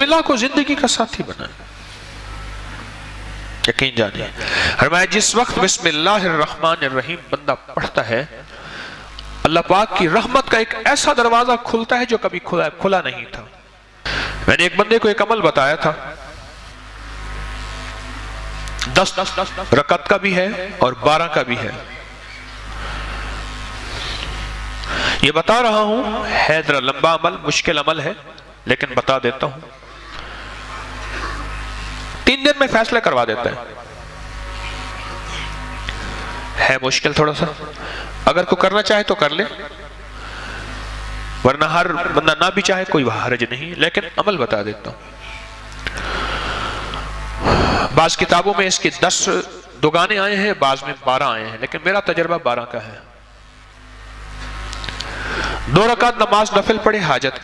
اللہ کو زندگی کا ساتھی بنائیں. یقین جانیے فرمایا جس وقت بسم اللہ الرحمن الرحیم بندہ پڑھتا ہے اللہ پاک کی رحمت کا ایک ایسا دروازہ کھلتا ہے جو کبھی کھلا نہیں تھا. میں نے ایک بندے کو ایک عمل بتایا تھا 10 رکعت کا بھی ہے اور 12 کا بھی ہے. یہ بتا رہا ہوں ہے ذرا لمبا عمل مشکل عمل ہے لیکن بتا دیتا ہوں. 3 دن میں فیصلہ کروا دیتا ہے مشکل تھوڑا سا. اگر کوئی کرنا چاہے تو کر لے ورنہ ہر بندہ نہ بھی چاہے کوئی حرج نہیں لیکن عمل بتا دیتا ہوں. بعض کتابوں میں اس کی 10 دگانے آئے ہیں بعض میں 12 آئے ہیں لیکن میرا تجربہ 12 کا ہے. 2 رکعت نماز نفل پڑھے حاجت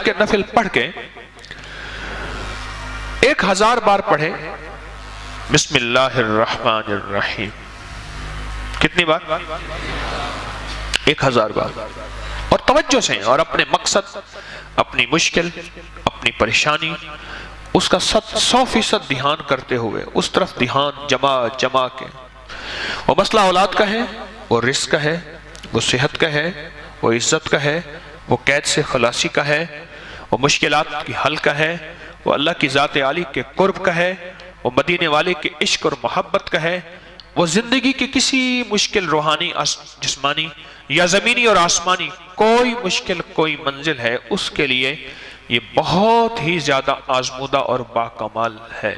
کے نفل پڑھ کے 1000 بار پڑھے بسم اللہ الرحمن الرحیم. کتنی بار؟ 1000 بار. اور توجہ سے اور اپنے مقصد اپنی مشکل اپنی پریشانی اس کا 100% دھیان کرتے ہوئے اس طرف دھیان جما کے. وہ مسئلہ اولاد کا ہے وہ رزق کا ہے وہ صحت کا ہے وہ عزت کا ہے وہ قید سے خلاصی کا ہے وہ مشکلات کی حل کا ہے وہ اللہ کی ذات عالی کے قرب کا ہے وہ مدینے والے کے عشق اور محبت کا ہے وہ زندگی کی کسی مشکل روحانی جسمانی یا زمینی اور آسمانی کوئی مشکل کوئی منزل ہے اس کے لیے یہ بہت ہی زیادہ آزمودہ اور باکمال ہے.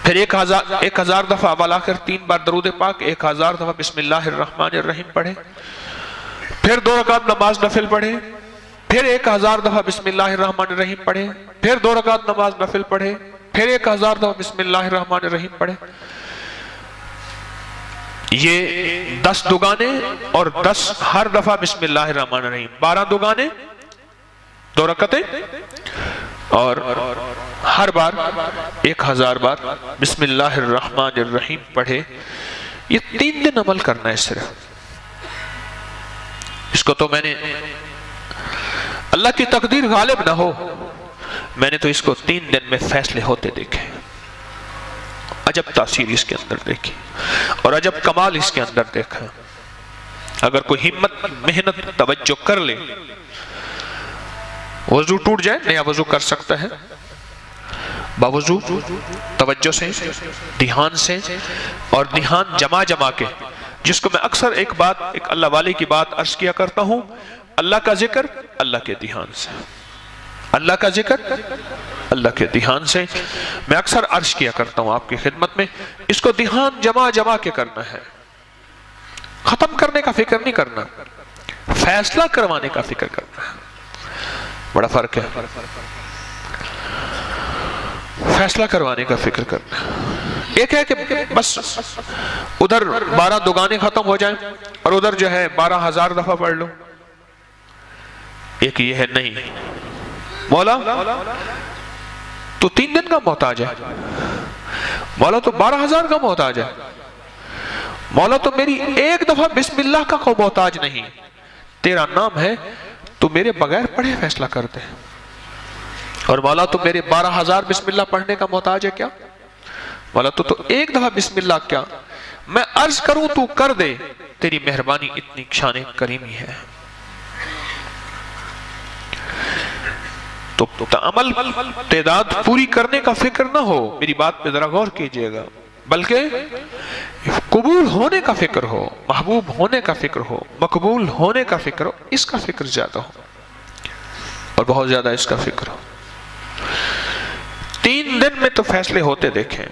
پھر 1000 دفعہ ابا کر 3 بار درود پاک 1000 دفعہ بسم اللہ الرحمن الرحیم پڑھے. پھر 2 رکعت نماز نفل پڑھے پھر 1000 دفعہ بسم اللہ الرحمن الرحیم پڑھے. پھر 2 رکعت نماز نفل پڑھے پھر 1000 دفعہ بسم اللہ الرحمن الرحیم پڑھے. یہ 10 دگانے اور 10 ہر دفعہ بسم اللہ الرحمن الرحیم 12 دگانے 2 رکعتیں اور ہر بار 1000 بار بسم اللہ الرحمن الرحیم پڑھے. یہ 3 دن عمل کرنا ہے صرف. اس کو تو میں نے اللہ کی تقدیر غالب نہ ہو میں نے تو اس کو 3 دن میں فیصلے ہوتے دیکھے. عجب تاثیر اس کے اندر دیکھی اور عجب کمال اس کے اندر دیکھا. اگر کوئی ہمت محنت توجہ کر لے وضو ٹوٹ جائے نیا وضو کر سکتا ہے باوضو توجہ سے دھیان سے اور دھیان جما کے جس کو میں اکثر ایک اللہ والے کی بات عرض کیا کرتا ہوں. اللہ کا ذکر اللہ کے دھیان سے اللہ کا ذکر اللہ کے دھیان سے میں اکثر عرض کیا کرتا ہوں آپ کی خدمت میں. اس کو دھیان جما کے کرنا ہے. ختم کرنے کا فکر نہیں کرنا فیصلہ کروانے کا فکر کرنا ہے. بڑا فرق ہے. فیصلہ کروانے کا فکر کرنا ایک ہے کہ بس ادھر 12 دگانے ختم ہو جائیں اور ادھر جو ہے 12000 دفعہ پڑھ لو. ایک یہ ہے نہیں مولا تو 3 دن کا محتاج ہے مولا تو 12000 کا محتاج ہے مولا تو میری 1 دفعہ بسم اللہ کا کوئی محتاج نہیں. تیرا نام ہے تو میرے بغیر پڑھے فیصلہ کرتے ہیں اور مولا تو میرے 12000 بسم اللہ پڑھنے کا محتاج ہے کیا مولا تو 1 دفعہ بسم اللہ کیا میں عرض کروں تو کر دے. تیری مہربانی اتنی شان کریمی ہے. تو عمل تعداد پوری کرنے کا فکر نہ ہو میری بات پہ ذرا غور کیجئے گا بلکہ قبول ہونے کا فکر ہو محبوب ہونے کا فکر ہو مقبول ہونے کا فکر ہو. اس کا فکر زیادہ ہو اور بہت زیادہ اس کا فکر ہو. 3 دن میں تو فیصلے ہوتے دیکھیں.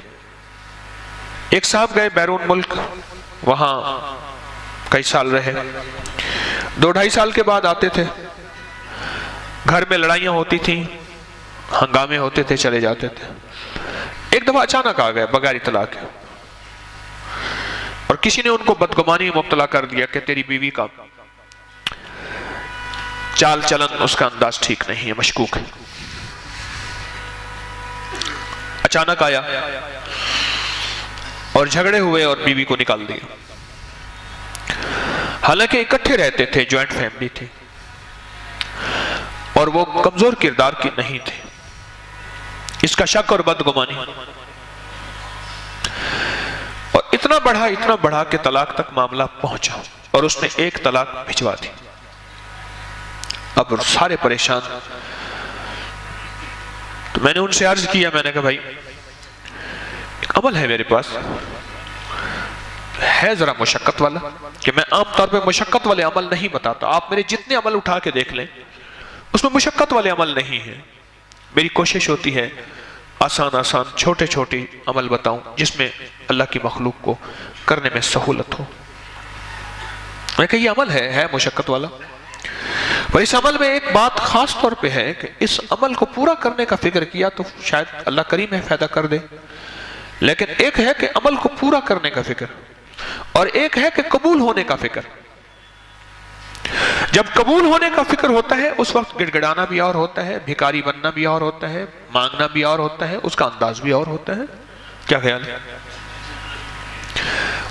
ایک صاحب گئے بیرون ملک وہاں کئی سال رہے 2-2.5 سال کے بعد آتے تھے. گھر میں لڑائیاں ہوتی تھیں ہنگامے ہوتے تھے چلے جاتے تھے. ایک دفعہ اچانک آ گئے بغیر اطلاع کے اور کسی نے ان کو بدگمانی میں مبتلا کر دیا کہ تیری بیوی کا چال چلن اس کا انداز ٹھیک نہیں ہے مشکوک ہے. اچانک آیا اور جھگڑے ہوئے اور بیوی کو نکال دیا. حالانکہ اکٹھے رہتے تھے جوائنٹ فیملی تھی. اور وہ کمزور کردار کی نہیں تھے، اس کا شک اور بدگمانی، اور اتنا بڑھا کہ طلاق تک معاملہ پہنچا اور اس نے ایک طلاق بھجوا دی۔ اب سارے پریشان، تو میں نے ان سے عرض کیا، میں نے کہا بھائی ایک عمل ہے میرے پاس، ہے ذرا مشقت والا، کہ میں عام طور پہ مشقت والے عمل نہیں بتاتا، آپ میرے جتنے عمل اٹھا کے دیکھ لیں اس میں مشقت والے عمل نہیں ہیں، میری کوشش ہوتی ہے آسان چھوٹے عمل بتاؤں جس میں اللہ کی مخلوق کو کرنے میں سہولت ہو۔ میں کہا یہ عمل ہے مشقت والا، اور اس عمل میں ایک بات خاص طور پہ ہے کہ اس عمل کو پورا کرنے کا فکر کیا تو شاید اللہ کریم ہے فائدہ کر دے، لیکن ایک ہے کہ عمل کو پورا کرنے کا فکر، اور ایک ہے کہ قبول ہونے کا فکر۔ جب قبول ہونے کا فکر ہوتا ہے اس وقت گڑ گڑانا بھی اور ہوتا ہے، بھکاری بننا بھی اور ہوتا ہے، مانگنا بھی اور ہوتا ہے، اس کا انداز بھی اور ہوتا ہے۔ کیا خیال ہے؟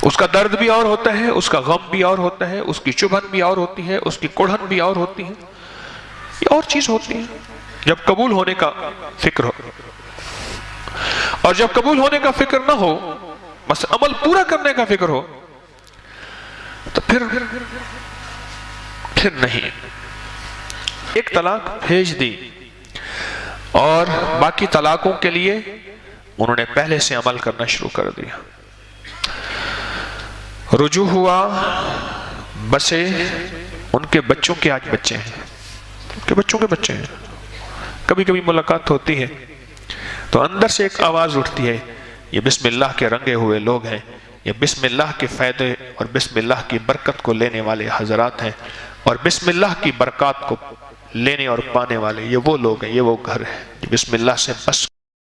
اس کا درد بھی اور ہوتا ہے، اس کا غم بھی اور ہوتا ہے، اس کی چبھن بھی اور ہوتی ہے، اس کی کڑھن بھی اور ہوتی ہے، یہ اور چیز ہوتی ہے جب قبول ہونے کا فکر ہو۔ اور جب قبول ہونے کا فکر نہ ہو، بس عمل پورا کرنے کا فکر ہو، تو پھر نہیں۔ ایک طلاق بھیج دی اور باقی طلاقوں کے لیے انہوں نے پہلے سے عمل کرنا شروع کر دیا۔ رجوع ہوا، بسے ان کے بچوں کے آج بچے ہیں، ان کے بچوں کے بچے ہیں، کبھی کبھی ملاقات ہوتی ہے تو اندر سے ایک آواز اٹھتی ہے، یہ بسم اللہ کے رنگے ہوئے لوگ ہیں، یہ بسم اللہ کے فائدے اور بسم اللہ کی برکت کو لینے والے حضرات ہیں، اور بسم اللہ کی برکات کو لینے اور پانے والے یہ وہ لوگ ہیں، یہ وہ گھر ہے، بسم اللہ سے بس